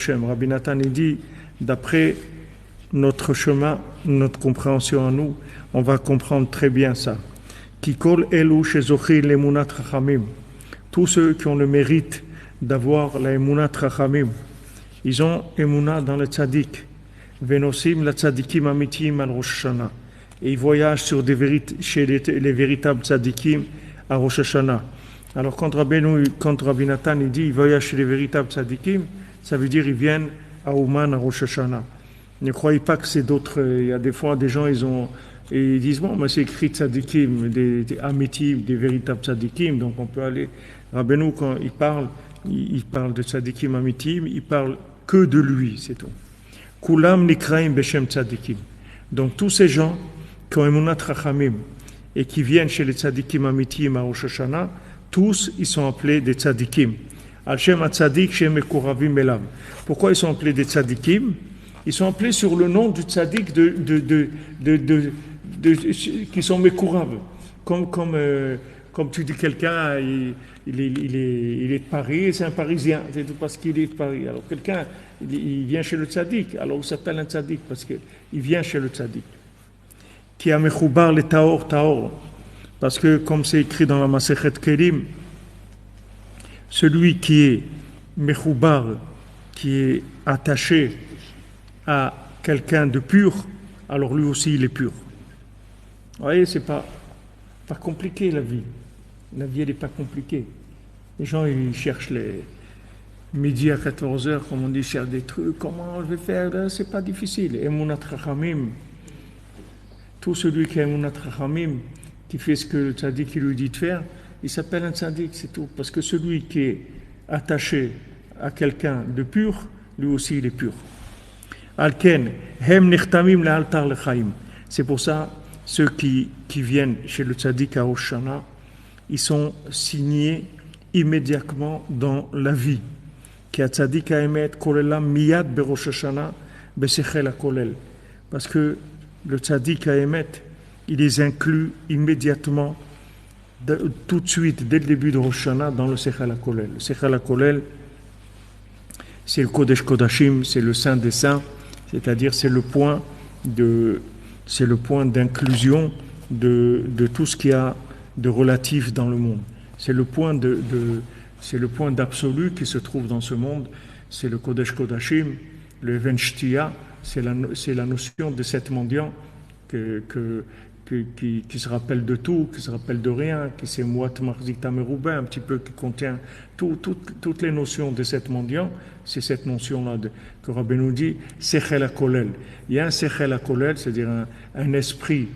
Rabbi Nathan il dit, d'après notre chemin, notre compréhension à nous, on va comprendre très bien ça. Kikol elu shezochi l'emunat chachamim. Tous ceux qui ont le mérite d'avoir la emunat chachamim, ils ont emuna dans le tzaddik. Venosim la tzaddikim amitim al Rosh Hashanah. Et ils voyagent chez les véritables tzaddikim à Rosh Hashanah. Alors quand Rabbi Nathan il dit, ils voyagent chez les véritables tzaddikim, ça veut dire ils viennent à Ouman, à Rosh Hashanah. Ne croyez pas que c'est d'autres. Il y a des fois des gens, ils disent bon, mais c'est écrit tzadikim, des amitim, des véritables tzadikim, donc on peut aller. Rabbeinu, quand il parle de tzadikim amitim, il parle que de lui, c'est tout. Kulam nikraim beshem tzadikim. Donc tous ces gens qui ont emunat chachamim et qui viennent chez les tzadikim amitim à Rosh Hashanah, tous ils sont appelés des tzadikim. Al-Shem Tzadik Shem Mekuravim Elav. Pourquoi ils sont appelés des tzadikim? Ils sont appelés sur le nom du tzadik qui sont Mekurav. Comme tu dis quelqu'un, il est de Paris, c'est un Parisien, c'est tout parce qu'il est de Paris. Alors quelqu'un, il vient chez le tzadik, alors il s'appelle un tzadik parce qu'il vient chez le tzadik. Qui a Mechoubar le Taor. Parce que comme c'est écrit dans la Masechet Kelim, celui qui est mechoubar, qui est attaché à quelqu'un de pur, alors lui aussi il est pur. Vous voyez, c'est pas compliqué la vie. La vie elle n'est pas compliquée. Les gens ils cherchent les midi à 14h, comme on dit, ils cherchent des trucs, comment je vais faire, là, c'est pas difficile. Emunat Chachamim, tout celui qui a Emunat Chachamim, qui fait ce que le tzaddik lui dit de faire, il s'appelle un tzaddik, c'est tout. Parce que celui qui est attaché à quelqu'un de pur, lui aussi il est pur. Alken, hem nichtamim le'altar lechaim. C'est pour ça, ceux qui viennent chez le tzaddik à Rosh Hashanah, ils sont signés immédiatement dans la vie. Ki tzaddik ha'emet kolelam miyad berosh Hashanah besechel hakolel. Parce que le tzaddik ha'emet, il les inclut immédiatement tout de suite, dès le début de Rosh Hashanah, dans le Sechel HaKolel. Le Sechel HaKolel, c'est le Kodesh Kodashim, c'est le Saint des Saints, c'est-à-dire c'est le point d'inclusion de tout ce qu'il y a de relatif dans le monde. C'est le point d'absolu qui se trouve dans ce monde, c'est le Kodesh Kodashim, le Even Shtia, c'est la notion de sept mendiants qui se rappelle de tout, qui se rappelle de rien, qui c'est Mouat Marzik Tamerouba, un petit peu qui contient toutes les notions de cette mendiant, c'est cette notion-là que Rabbi nous dit, Sechel HaKolel. Il y a un Sechel HaKolel, c'est-à-dire un esprit,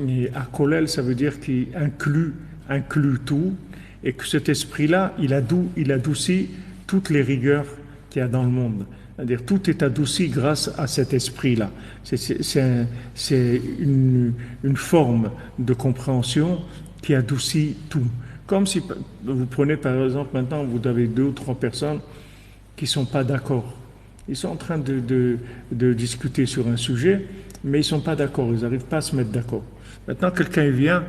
et HaKolel, ça veut dire qu'il inclut tout, et que cet esprit-là, il adoucit toutes les rigueurs qu'il y a dans le monde. C'est-à-dire tout est adouci grâce à cet esprit-là. C'est une forme de compréhension qui adoucit tout. Comme si vous prenez par exemple maintenant, vous avez 2 ou 3 personnes qui ne sont pas d'accord. Ils sont en train de discuter sur un sujet, mais ils ne sont pas d'accord, ils n'arrivent pas à se mettre d'accord. Maintenant, quelqu'un vient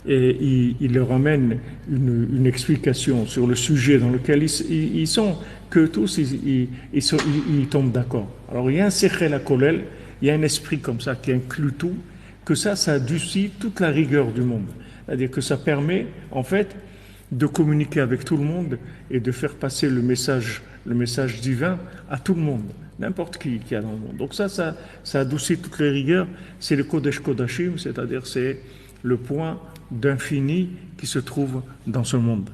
et il leur amène une explication sur le sujet dans lequel ils sont, que tous ils tombent d'accord. Alors il y a un Sechel HaKolel, il y a un esprit comme ça qui inclut tout, que ça adoucit toute la rigueur du monde. C'est-à-dire que ça permet en fait de communiquer avec tout le monde et de faire passer le message divin à tout le monde, n'importe qui y a dans le monde. Donc ça adoucit toutes les rigueurs, c'est le Kodesh Kodashim, c'est-à-dire c'est le point d'infini qui se trouve dans ce monde.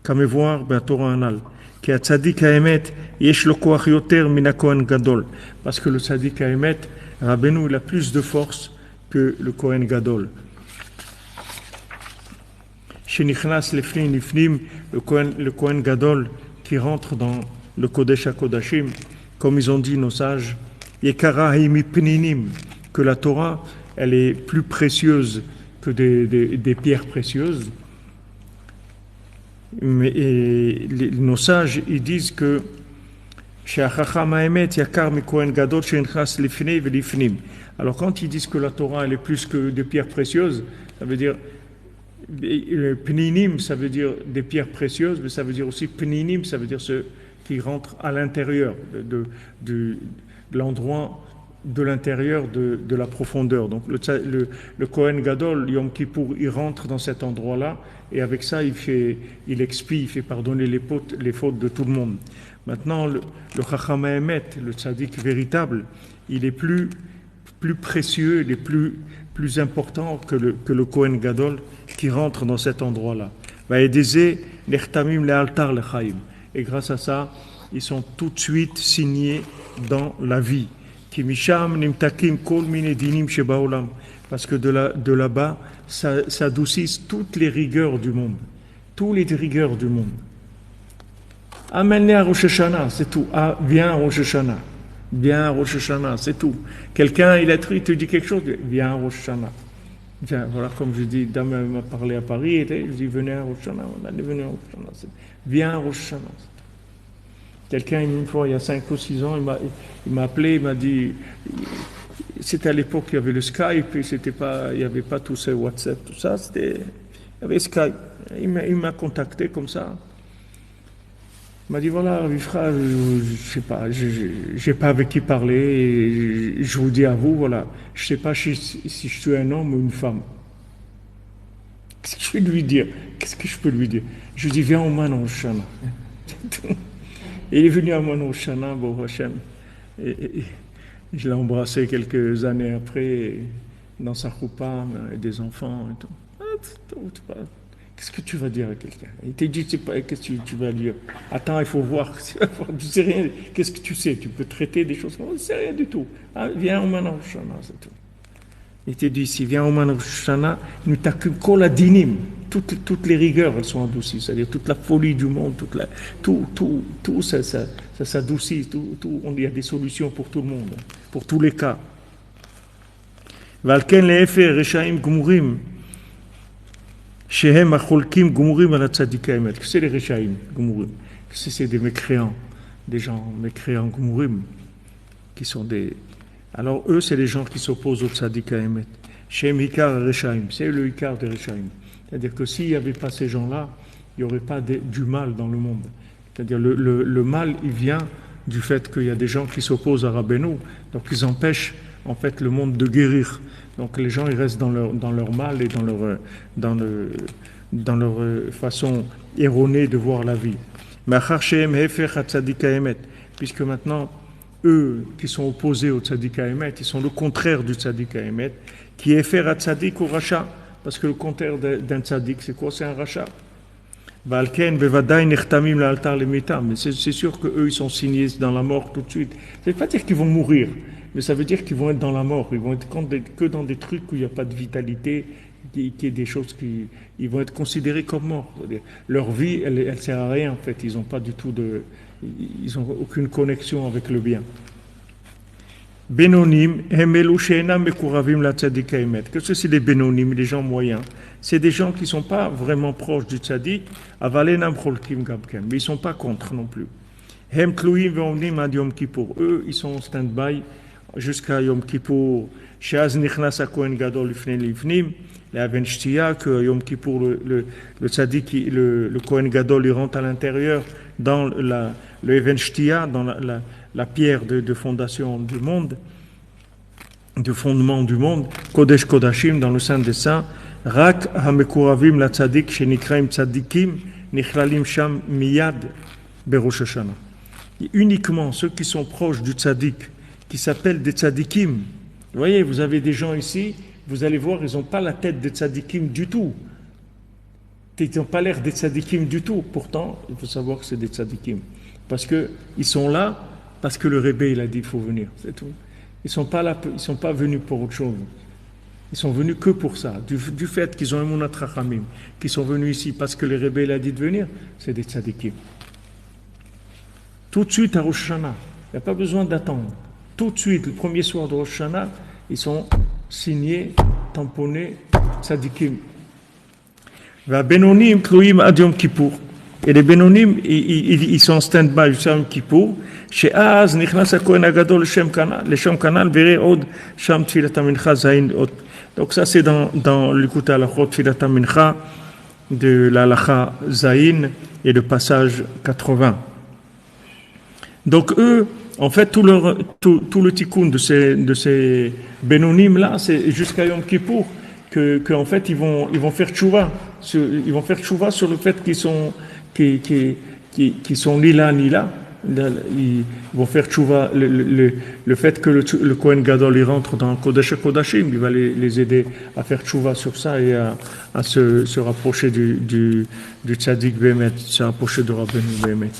Comme voir Torah Anal, qui a tzaddik ha'emet, yesh lo koach yoter min haKohen Gadol, parce que le tzaddik ha'emet, Rabbeinu, il a plus de force que le Kohen Gadol. Shenichnas lefnim nifnim, le Kohen Gadol qui rentre dans le Kodesh HaKodashim, comme ils ont dit nos sages, yekara ha'imi pninim, que la Torah, elle est plus précieuse que des pierres précieuses. Nos sages, ils disent que alors quand ils disent que la Torah elle est plus que des pierres précieuses, ça veut dire pninim, ça veut dire des pierres précieuses, mais ça veut dire aussi pninim, ça veut dire qui rentre à l'intérieur de l'endroit de l'intérieur de la profondeur. Donc le Kohen Gadol, Yom Kippour, il rentre dans cet endroit-là et avec ça il expie, il fait pardonner les fautes de tout le monde. Maintenant le Chacham Emet, le tzaddik véritable, il est plus précieux, il est plus important que le Kohen Gadol qui rentre dans cet endroit-là. Et grâce à ça, ils sont tout de suite signés dans la vie. Parce que de là-bas, s'adoucissent toutes les rigueurs du monde. Toutes les rigueurs du monde. Amène-les à Rosh Hashanah, c'est tout. Ah, viens à Rosh Hashanah. Viens à Rosh Hashanah, c'est tout. Quelqu'un, il te dit quelque chose, viens à Rosh Hashanah. Viens, voilà, comme je dis, Dame m'a parlé à Paris, je dis, venez à Rosh Hashanah, on allait venir à Rosh Hashanah. Viens à Rosh Hashanah. Quelqu'un, une fois, il y a 5 ou 6 ans, il m'a appelé, il m'a dit, c'était à l'époque, il y avait le Skype, et il n'y avait pas tout ce WhatsApp, tout ça, il y avait Skype. Il m'a contacté comme ça. Il m'a dit, voilà, Vifra, je ne sais pas, je n'ai pas avec qui parler, et je vous dis à vous, voilà, je ne sais pas si je suis un homme ou une femme. Qu'est-ce que je vais lui dire? Qu'est-ce que je peux lui dire? Je lui dis, viens au Man Rosh Hashanah. Et il est venu à Man Rosh Hashanah, Baruch Hashem. Et je l'ai embrassé quelques années après, dans sa choupa, avec des enfants et tout. Qu'est-ce que tu vas dire à quelqu'un? Il t'a dit, qu'est-ce que tu vas dire? Attends, il faut voir. Tu sais rien. Qu'est-ce que tu sais? Tu peux traiter des choses. On ne sait rien du tout. Ah, viens au Man Rosh Hashanah, c'est tout. Il t'a dit ici, viens au Man Rosh Hashanah, nous t'accueillons kol adinim. Toutes les rigueurs, elles sont adoucies. C'est-à-dire toute la folie du monde, tout ça s'adoucit. Il y a des solutions pour tout le monde, pour tous les cas. Valken le'efer reshaim gumurim. Shehem acholkim gumurim ala tzadika emet. Que c'est les reshaim gumurim? C'est des mécréants, des gens mécréants gumurim, qui sont des. Alors eux, c'est les gens qui s'opposent au tzadika emet. Shehem hikar reshaim. C'est le hikar des reshaim. C'est-à-dire que s'il n'y avait pas ces gens-là, il n'y aurait pas du mal dans le monde. C'est-à-dire le mal, il vient du fait qu'il y a des gens qui s'opposent à Rabbeinu, donc ils empêchent en fait le monde de guérir. Donc les gens, ils restent dans leur mal et dans leur façon erronée de voir la vie. Puisque maintenant, eux qui sont opposés au tzadika emet, ils sont le contraire du tzadika emet, qui est faire à tzadik ou racha. Parce que le contraire d'un tzaddik, c'est quoi? C'est un rachat. Mais c'est sûr qu'eux, ils sont signés dans la mort tout de suite. Ça ne veut pas dire qu'ils vont mourir, mais ça veut dire qu'ils vont être dans la mort. Ils vont être que dans des trucs où il n'y a pas de vitalité, qui est des choses ils vont être considérés comme morts. Leur vie, elle ne sert à rien en fait. Ils n'ont pas du tout ils n'ont aucune connexion avec le bien. Benonim, Hemelu She'enam Mekuravim la Tzadika Emet. Qu'est-ce que c'est les Benonim, les gens moyens? C'est des gens qui ne sont pas vraiment proches du Tzadik, Avalenam Cholkim Gabkem, mais ils ne sont pas contre non plus. Hem Tluim Ve'omnim Ad Yom Kippour. Eux, ils sont en stand-by jusqu'à Yom Kippour. She'az Nichnas HaKohen Gadol Lifnei Livnim, la Aven Shtia, que Yom Kippour, le Tzadik, le Kohen Gadol, il rentre à l'intérieur dans le Aven Shtia, dans la pierre de fondation du monde, de fondement du monde, Kodesh Kodashim, dans le Saint des Saints, Rak HaMekuravim la Tzadik, Shenikraim Tzadikim, Nichlalim Sham Miyad, Berosh Hashanah. Uniquement ceux qui sont proches du Tzadik, qui s'appellent des Tzadikim. Vous voyez, vous avez des gens ici, vous allez voir, ils n'ont pas la tête des Tzadikim du tout. Ils n'ont pas l'air des Tzadikim du tout. Pourtant, il faut savoir que c'est des Tzadikim. Parce qu'ils sont là, parce que le Rebbe, il a dit qu'il faut venir, c'est tout. Ils ne sont pas là, ils sont pas venus pour autre chose. Ils sont venus que pour ça. Du fait qu'ils ont un Emunat Chachamim, qu'ils sont venus ici parce que le Rebbe, il a dit de venir, c'est des tzadikim. Tout de suite à Rosh Hashanah, il n'y a pas besoin d'attendre. Tout de suite, le premier soir de Rosh Hashanah, ils sont signés, tamponnés, tzadikim. Va Benonim Tluim Ad Yom Kippour. Et les Benonim, ils sont en stand-by jusqu'à Yom Kippour. She'az nichnas haKohen hagadol l'Shem Kanal veré od sham tfilat hamincha zayin od. Donc ça c'est dans l'écoute à l'achot tfilat hamincha de la lacha zayin et le passage 80. Donc eux, en fait, tout le tikkun de ces bénonymes là, c'est jusqu'à Yom Kippour que en fait ils vont faire tchouva, ils vont faire tchouva sur le fait qui, qui, qui sont ni là ni là. Ils vont faire tchouva le fait que le Kohen Gadol il rentre dans Kodesh Kodashim, il va les aider à faire tchouva sur ça et à se rapprocher du tzaddik Bémet, se rapprocher de Rabbeinu Bémet.